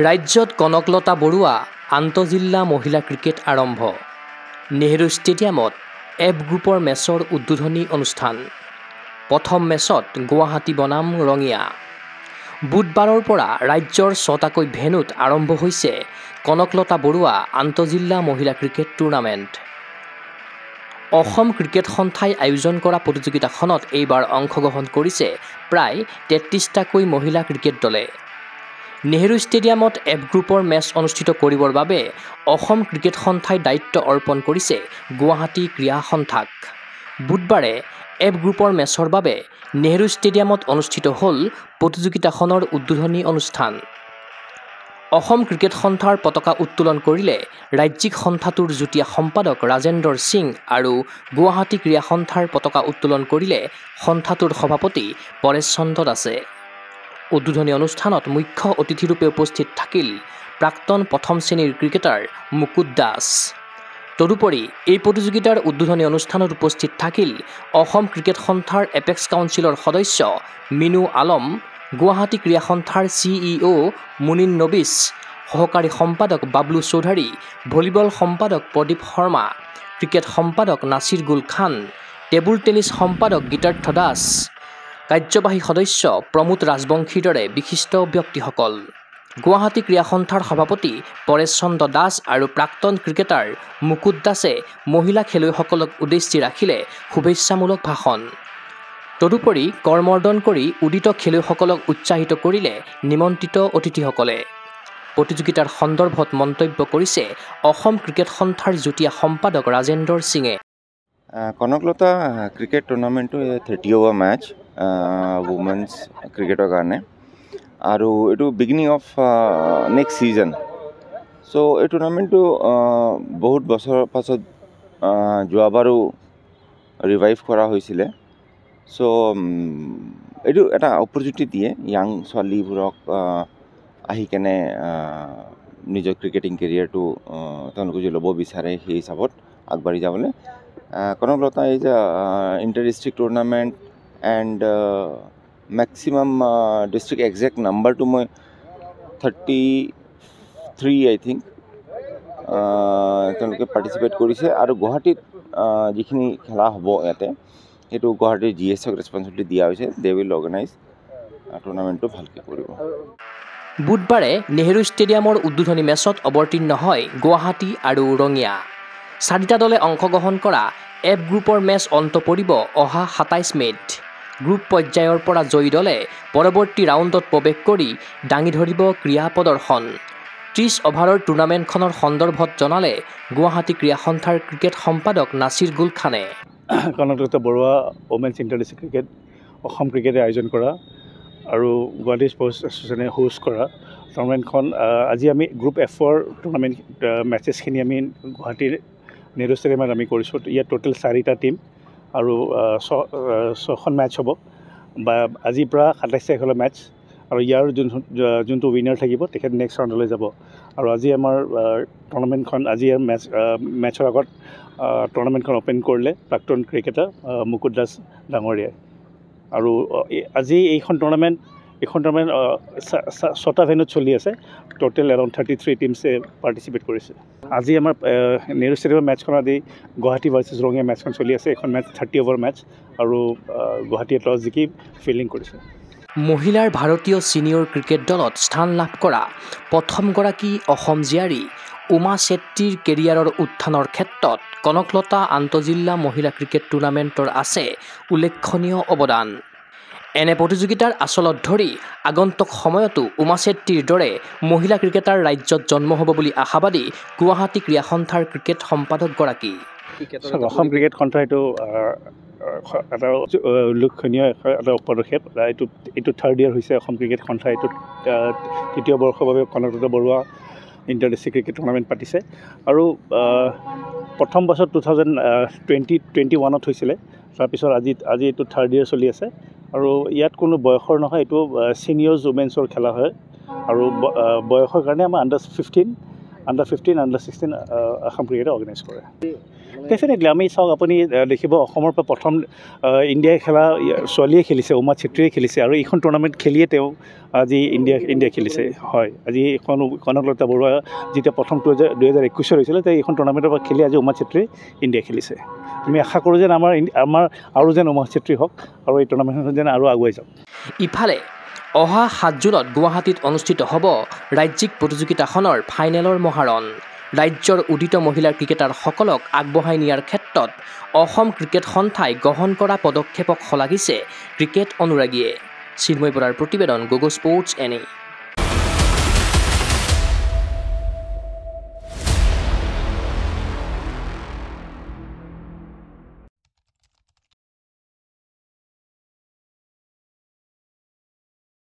ৰাজ্যত কনকলতা বৰুৱা আন্তঃজিলা মহিলা ক্ৰিকেট আৰম্ভ। নেহৰু ষ্টেডিয়ামত এফ গ্ৰুপৰ মেচৰ উদ্বোধনী অনুষ্ঠান। প্ৰথম মেচত গুৱাহাটী বনাম ৰঙিয়া। বুধবাৰৰ পৰা ৰাজ্যৰ 6টাকৈ ভেন্যুত আৰম্ভ হৈছে কনকলতা বৰুৱা আন্তঃজিলা মহিলা ক্ৰিকেট টুৰ্ণামেণ্ট। অসম ক্ৰিকেট সন্থাই আয়োজন কৰা প্ৰতিযোগিতাখনত এইবাৰ অংশগ্ৰহণ কৰিছে প্ৰায় 33টাকৈ মহিলা ক্ৰিকেট দলে। নেহৰু ষ্টেডিয়ামত এফ গ্ৰুপৰ মেচ অনুষ্ঠিত কৰিবৰ বাবে অসম ক্ৰিকেট সন্থাই দায়িত্ব অৰ্পণ কৰিছে গুৱাহাটী ক্ৰীড়া সন্থাক। বুধবাৰে এফ গ্ৰুপৰ মেচৰ বাবে নেহৰু ষ্টেডিয়ামত অনুষ্ঠিত হ'ল প্ৰতিযোগিতাখনৰ উদ্বোধনী অনুষ্ঠান। অসম ক্ৰিকেট সন্থাৰ পতাকা উত্তোলন কৰিলে ৰাজ্যিক সন্থাটোৰ যুটীয়া সম্পাদক ৰাজেন্দৰ সিং আৰু গুৱাহাটী ক্ৰীড়া সন্থাৰ পতাকা উত্তোলন কৰিলে সন্থাটোৰ সভাপতি পৰেশ চন্দ্ৰ দাসে। উদ্বোধনী অনুষ্ঠানত মুখ্য অতিথিৰূপে উপস্থিত থাকিল প্ৰাক্তন প্ৰথম শ্ৰেণীৰ ক্ৰিকেটাৰ মুকুট দাস। তদুপৰি এই প্ৰতিযোগিতাৰ উদ্বোধনী অনুষ্ঠানত উপস্থিত থাকিল অসম ক্ৰিকেট সন্থাৰ এপেক্স কাউন্সিলৰ সদস্য মিনু আলম, গুৱাহাটী ক্ৰীড়া সন্থাৰ CEO মুনিন নবিছ, সহকাৰী সম্পাদক বাবলু চৌধাৰী, ভলীবল সম্পাদক প্ৰদীপ শৰ্মা, ক্ৰিকেট সম্পাদক নাছিৰ গুল খান, টেবুল টেনিছ সম্পাদক গীতাৰ্থ দাস, কাৰ্যবাহী সদস্য প্ৰমোদ ৰাজবংশীৰ দৰে বিশিষ্ট ব্যক্তিসকল। গুৱাহাটী ক্ৰীড়া সন্থাৰ সভাপতি পৰেশ চন্দ্ৰ দাস আৰু প্ৰাক্তন ক্ৰিকেটাৰ মুকুট দাসে মহিলা খেলুৱৈসকলক উদ্দেশ্যি ৰাখিলে শুভেচ্ছামূলক ভাষণ। তদুপৰি কৰমৰ্দন কৰি উদিত খেলুৱৈসকলক উৎসাহিত কৰিলে নিমন্ত্ৰিত অতিথিসকলে। প্ৰতিযোগিতাৰ সন্দৰ্ভত মন্তব্য কৰিছে অসম ক্ৰিকেট সন্থাৰ যুটীয়া সম্পাদক ৰাজেন্দৰ সিঙে। কনকলতা ক্ৰিকেট টুৰ্ণামেণ্টটো 30 মেচ ৱুমেন্স ক্ৰিকেটৰ কাৰণে আৰু এইটো বিগিনিং অফ নেক্সট ছিজন। চ' এই টুৰ্ণামেণ্টটো বহুত বছৰৰ পাছত যোৱাবাৰো ৰিভাইভ কৰা হৈছিলে। চ' এইটো এটা অপৰচুনিটি দিয়ে য়াং ছোৱালীবোৰক আহি কেনে নিজৰ ক্ৰিকেটিং কেৰিয়াৰটো তেওঁলোকে যদি ল'ব বিচাৰে সেই হিচাপত আগবাঢ়ি যাবলৈ। Kanaklata is a inter-district tournament and maximum district exact নাম্বাৰটো মই 33 আই থিংক তেওঁলোকে পাৰ্টিচিপেট কৰিছে আৰু গুৱাহাটীত যিখিনি খেলা হ'ব ইয়াতে সেইটো গুৱাহাটীৰ GSক ৰেছপঞ্চিবিলিটি দিয়া হৈছে। দে উইল অৰ্গেনাইজ টুৰ্ণামেণ্টটো ভালকৈ কৰিব। বুধবাৰে নেহৰু ষ্টেডিয়ামৰ উদ্বোধনী মেচত অৱতীৰ্ণ হয় গুৱাহাটী আৰু ৰঙিয়া। 4টা দলে অংশগ্ৰহণ কৰা এফ গ্ৰুপৰ মেচ অন্ত পৰিব অহা 27 মে'ত। গ্ৰুপ পৰ্যায়ৰ পৰা জয়ী দলে পৰৱৰ্তী ৰাউণ্ডত প্ৰৱেশ কৰি দাঙি ধৰিব ক্ৰীড়া প্ৰদৰ্শন। 30 অভাৰৰ টুৰ্ণামেণ্টখনৰ সন্দৰ্ভত জনালে গুৱাহাটী ক্ৰীড়া সন্থাৰ ক্ৰিকেট সম্পাদক নাছিৰ গুল খানে। Kanaklata Barua women's inter district cricket Assam ক্ৰিকেটে আয়োজন কৰা আৰু গুৱাহাটী স্পৰ্টছ এছ'চিয়েশ্যনে হোষ্ট কৰা টুৰ্ণামেণ্টখন আজি আমি গ্ৰুপ F-ৰ টুৰ্ণামেণ্ট মেচেছখিনি আমি গুৱাহাটীৰ নেহৰু ষ্টেডিয়ামত আমি কৰিছোঁ। ইয়াত টোটেল 4টা টীম আৰু 6খন মেচ হ'ব বা আজিৰ পৰা 27 তাৰিখলৈ মেচ আৰু ইয়াৰ যোনটো উইনাৰ থাকিব তেখেত নেক্সট ৰাউণ্ডলৈ যাব। আৰু আজি আমাৰ টুৰ্ণামেণ্টখন আজি মেচৰ আগত টুৰ্ণামেণ্টখন অ'পেন কৰিলে প্ৰাক্তন ক্ৰিকেটাৰ মুকুট দাস ডাঙৰীয়াই। আৰু আজি এইখন টুৰ্ণামেণ্ট 6টা ভেন্যুত চলি আছে। টোটেল এৰাউণ্ড 33 টিমছে পাৰ্টিচিপেট কৰিছে। আজি আমাৰ নেহৰু ষ্টেডিয়ামৰ মেচখন আজি গুৱাহাটী ভাৰ্চেছ ৰঙিয়া মেচখন চলি আছে। এইখন মেচ 30 অভাৰ মেচ আৰু গুৱাহাটীয়ে টছ জিকি ফিল্ডিং কৰিছে। মহিলাৰ ভাৰতীয় ছিনিয়ৰ ক্ৰিকেট দলত স্থান লাভ কৰা প্ৰথমগৰাকী অসম জীয়াৰী উমা চেত্ৰীৰ কেৰিয়াৰৰ উত্থানৰ ক্ষেত্ৰত কনকলতা আন্তঃজিলা মহিলা ক্ৰিকেট টুৰ্ণামেণ্টৰ আছে উল্লেখনীয় অৱদান। এনে প্ৰতিযোগিতাৰ আচলত ধৰি আগন্তুক সময়তো উমা চেত্ৰীৰ দৰে মহিলা ক্ৰিকেটাৰ ৰাজ্যত জন্ম হ'ব বুলি আশাবাদী গুৱাহাটী ক্ৰীড়া সন্থাৰ ক্ৰিকেট সম্পাদকগৰাকী। অসম ক্ৰিকেট সন্থা এইটো এটা উল্লেখনীয় এটা পদক্ষেপ। এইটো 3rd ইয়াৰ হৈছে অসম ক্ৰিকেট সন্থা। এইটো 3য় বৰ্ষৰ বাবে Kanaklata Barua inter district cricket tournament পাতিছে আৰু প্ৰথম বছৰ 2021ত হৈছিলে। তাৰপিছত আজি এইটো 3rd ইয়াৰ চলি আছে আৰু ইয়াত কোনো বয়সৰ নহয়, এইটো ছিনিয়ৰ্ছ উমেন্সৰ খেলা হয় আৰু বয়সৰ কাৰণে আমাৰ আণ্ডাৰ 15 আণ্ডাৰ 15 আণ্ডাৰ 16 অসম ক্ৰিকেটে অৰ্গেনাইজ কৰে ডেফিনেটলি আমি চাওক আপুনি দেখিব অসমৰ পৰা প্ৰথম ইণ্ডিয়াই খেলা ছোৱালীয়ে খেলিছে উমা চেত্ৰীয়ে খেলিছে আৰু এইখন টুৰ্ণামেণ্ট খেলিয়ে তেওঁ আজি ইণ্ডিয়া খেলিছে হয় আজি এইখন কনকলতা বৰুৱা যেতিয়া প্ৰথম 2021 হৈছিলে তেওঁ এইখন টুৰ্ণামেণ্টৰ পৰা খেলি আজি উমা চেত্ৰীয়ে ইণ্ডিয়া খেলিছে আমি আশা কৰোঁ যেন আমাৰ আৰু যেন উমা চেত্ৰী হওক আৰু এই টুৰ্ণামেণ্টখন যেন আৰু আগুৱাই যাওক ইফালে অহা 7 জুনত গুৱাহাটীত অনুষ্ঠিত হ'ব ৰাজ্যিক প্ৰতিযোগিতাখনৰ ফাইনেলৰ মহাৰণ ৰাজ্যৰ উদিত মহিলাৰ ক্ৰিকেটাৰসকলক আগবঢ়াই নিয়াৰ ক্ষেত্ৰত অসম ক্ৰিকেট সন্থাই গ্ৰহণ কৰা পদক্ষেপক শলাগিছে ক্ৰিকেট অনুৰাগীয়ে চিন্ময় বৰাৰ প্ৰতিবেদন গগো স্পৰ্টছ NA